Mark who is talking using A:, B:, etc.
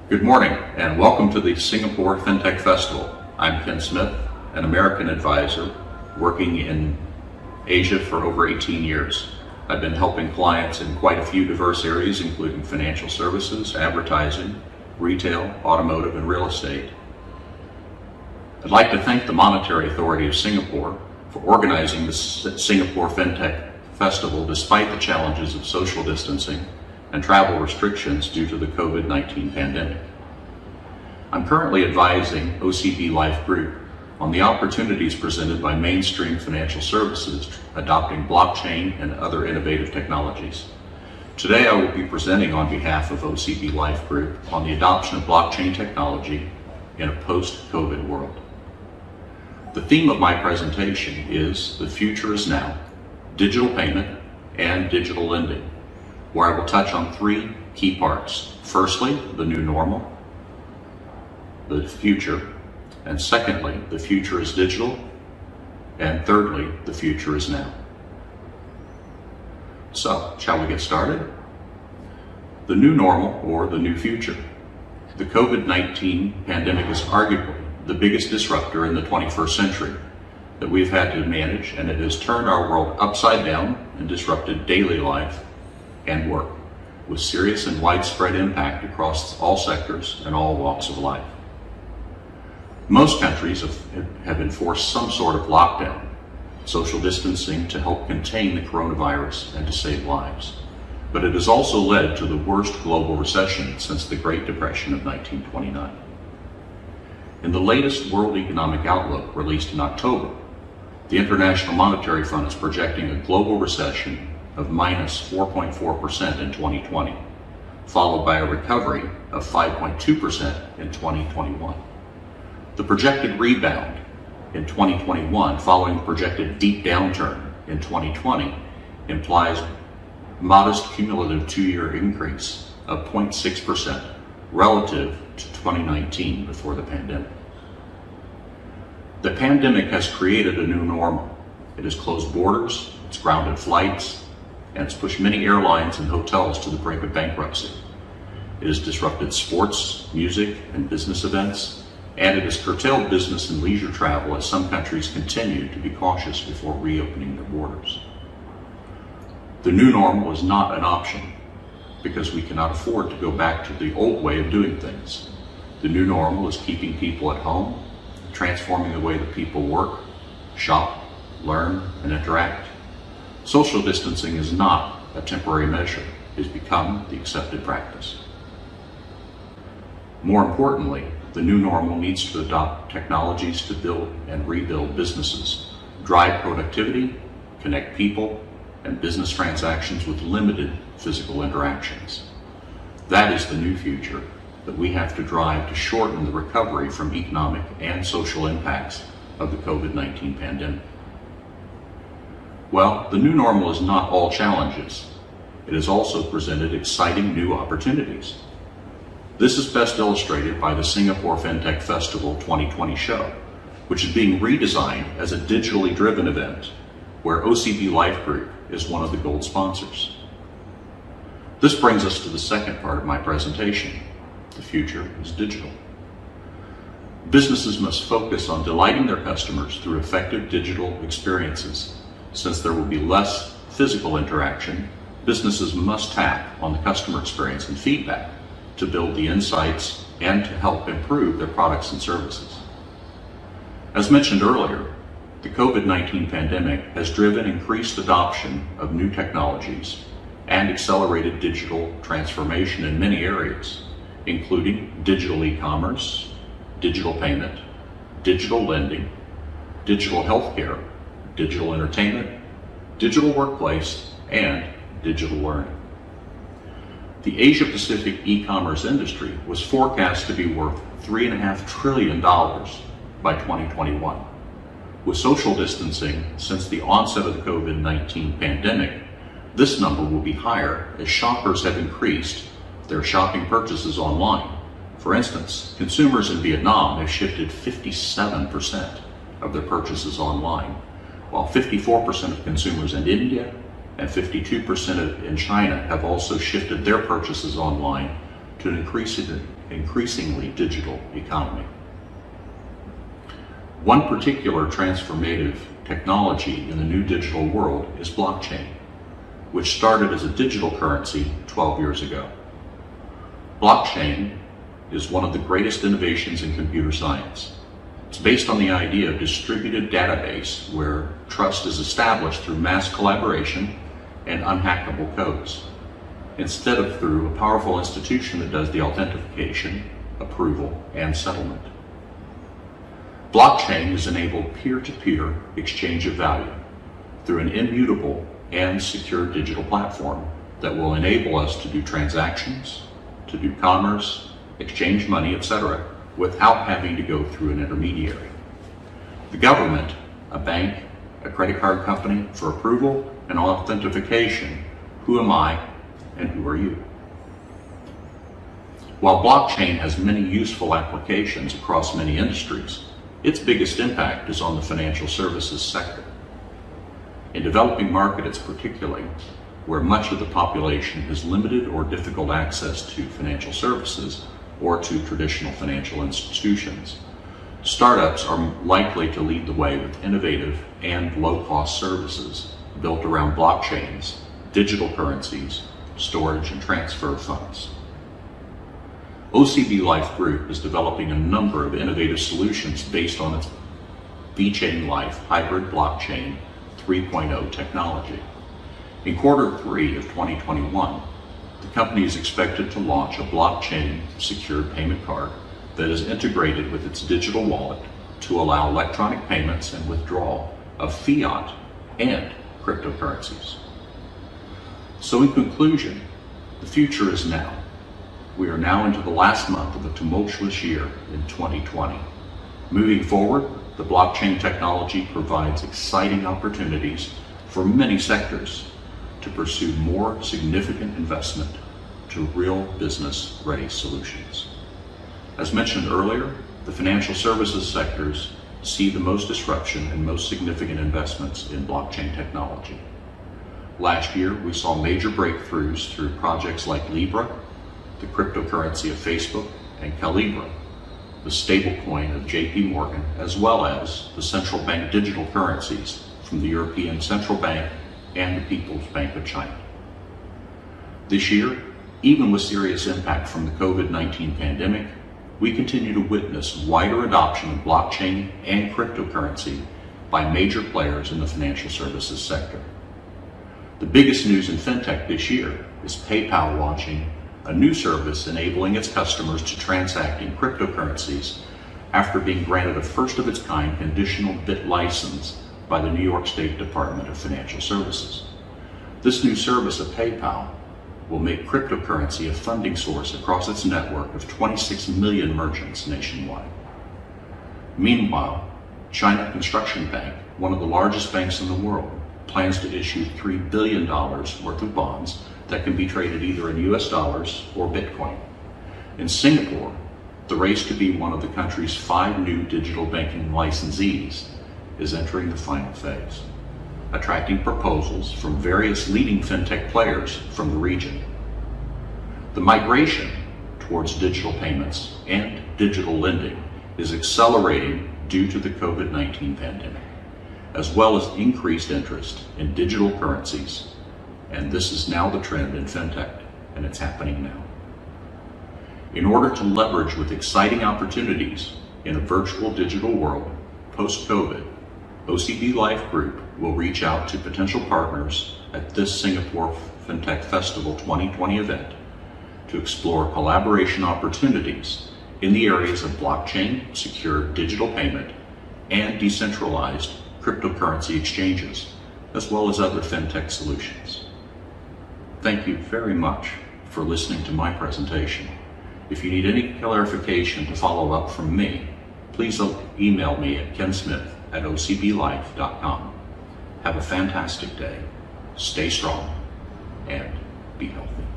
A: Good morning and welcome to the Singapore Fintech Festival. I'm Kenn Smith, an American advisor working in Asia for over 18 years. I've been helping clients in quite a few diverse areas, including financial services, advertising, retail, automotive, and real estate. I'd like to thank the Monetary Authority of Singapore for organizing the Singapore Fintech Festival despite the challenges of social distancing and travel restrictions due to the COVID-19 pandemic. I'm currently advising OCB Life Group on the opportunities presented by mainstream financial services adopting blockchain and other innovative technologies. Today I will be presenting on behalf of OCB Life Group on the adoption of blockchain technology in a post-COVID world. The theme of my presentation is The Future is Now, Digital Payment and Digital Lending, where I will touch on three key parts. Firstly, the new normal, the future, and secondly, the future is digital, and thirdly, the future is now. So, shall we get started? The new normal, or the new future. The COVID-19 pandemic is arguably the biggest disruptor in the 21st century that we've had to manage, and it has turned our world upside down and disrupted daily life and work, with serious and widespread impact across all sectors and all walks of life. Most countries have enforced some sort of lockdown, social distancing to help contain the coronavirus and to save lives. But it has also led to the worst global recession since the Great Depression of 1929. In the latest World Economic Outlook released in October, the International Monetary Fund is projecting a global recession of minus 4.4% in 2020, followed by a recovery of 5.2% in 2021. The projected rebound in 2021 following the projected deep downturn in 2020 implies modest cumulative two-year increase of 0.6% relative to 2019 before the pandemic. The pandemic has created a new normal. It has closed borders, it's grounded flights, and it's pushed many airlines and hotels to the brink of bankruptcy. It has disrupted sports, music, and business events, and it has curtailed business and leisure travel as some countries continue to be cautious before reopening their borders. The new normal is not an option because we cannot afford to go back to the old way of doing things. The new normal is keeping people at home, transforming the way that people work, shop, learn, and interact. Social distancing is not a temporary measure. It has become the accepted practice. More importantly, the new normal needs to adopt technologies to build and rebuild businesses, drive productivity, connect people and business transactions with limited physical interactions. That is the new future that we have to drive to shorten the recovery from economic and social impacts of the COVID-19 pandemic. Well, the new normal is not all challenges. It has also presented exciting new opportunities. This is best illustrated by the Singapore Fintech Festival 2020 show, which is being redesigned as a digitally driven event where OCB Life Group is one of the gold sponsors. This brings us to the second part of my presentation. The future is digital. Businesses must focus on delighting their customers through effective digital experiences. Since there will be less physical interaction, businesses must tap on the customer experience and feedback to build the insights and to help improve their products and services. As mentioned earlier, the COVID-19 pandemic has driven increased adoption of new technologies and accelerated digital transformation in many areas, including digital e-commerce, digital payment, digital lending, digital healthcare, digital entertainment, digital workplace, and digital learning. The Asia-Pacific e-commerce industry was forecast to be worth $3.5 trillion by 2021. With social distancing since the onset of the COVID-19 pandemic, this number will be higher as shoppers have increased their shopping purchases online. For instance, consumers in Vietnam have shifted 57% of their purchases online, while 54% of consumers in India and 52% in China have also shifted their purchases online to to an increasingly digital economy. One particular transformative technology in the new digital world is blockchain, which started as a digital currency 12 years ago. Blockchain is one of the greatest innovations in computer science. It's based on the idea of distributed database where trust is established through mass collaboration and unhackable codes, instead of through a powerful institution that does the authentication, approval, and settlement. Blockchain has enabled peer-to-peer exchange of value through an immutable and secure digital platform that will enable us to do transactions, to do commerce, exchange money, etc., without having to go through an intermediary. The government, a bank, a credit card company for approval and authentication, who am I and who are you? While blockchain has many useful applications across many industries, its biggest impact is on the financial services sector. In developing markets particularly, where much of the population has limited or difficult access to financial services or to traditional financial institutions, startups are likely to lead the way with innovative and low-cost services built around blockchains, digital currencies, storage and transfer funds. OCB Life Group is developing a number of innovative solutions based on its VeChain Life hybrid blockchain 3.0 technology. In Q3 of 2021, the company is expected to launch a blockchain secured payment card that is integrated with its digital wallet to allow electronic payments and withdrawal of fiat and cryptocurrencies. So in conclusion, the future is now. We are now into the last month of a tumultuous year in 2020. Moving forward, the blockchain technology provides exciting opportunities for many sectors to pursue more significant investment to real business-ready solutions. As mentioned earlier, the financial services sectors see the most disruption and most significant investments in blockchain technology. Last year, we saw major breakthroughs through projects like Libra, the cryptocurrency of Facebook, and Calibra, the stablecoin of JP Morgan, as well as the central bank digital currencies from the European Central Bank and the People's Bank of China. This year, even with serious impact from the COVID-19 pandemic, we continue to witness wider adoption of blockchain and cryptocurrency by major players in the financial services sector. The biggest news in fintech this year is PayPal launching a new service enabling its customers to transact in cryptocurrencies after being granted a first-of-its-kind conditional bit license by the New York State Department of Financial Services. This new service of PayPal will make cryptocurrency a funding source across its network of 26 million merchants nationwide. Meanwhile, China Construction Bank, one of the largest banks in the world, plans to issue $3 billion worth of bonds that can be traded either in US dollars or Bitcoin. In Singapore, the race to be one of the country's 5 new digital banking licensees is entering the final phase, attracting proposals from various leading fintech players from the region. The migration towards digital payments and digital lending is accelerating due to the COVID-19 pandemic, as well as increased interest in digital currencies. And this is now the trend in fintech, and it's happening now. In order to leverage with exciting opportunities in a virtual digital world post-COVID, OCB Life Group will reach out to potential partners at this Singapore Fintech Festival 2020 event to explore collaboration opportunities in the areas of blockchain, secure digital payment, and decentralized cryptocurrency exchanges, as well as other fintech solutions. Thank you very much for listening to my presentation. If you need any clarification to follow up from me, please email me at kensmith@ocblife.com. Have a fantastic day, stay strong, and be healthy.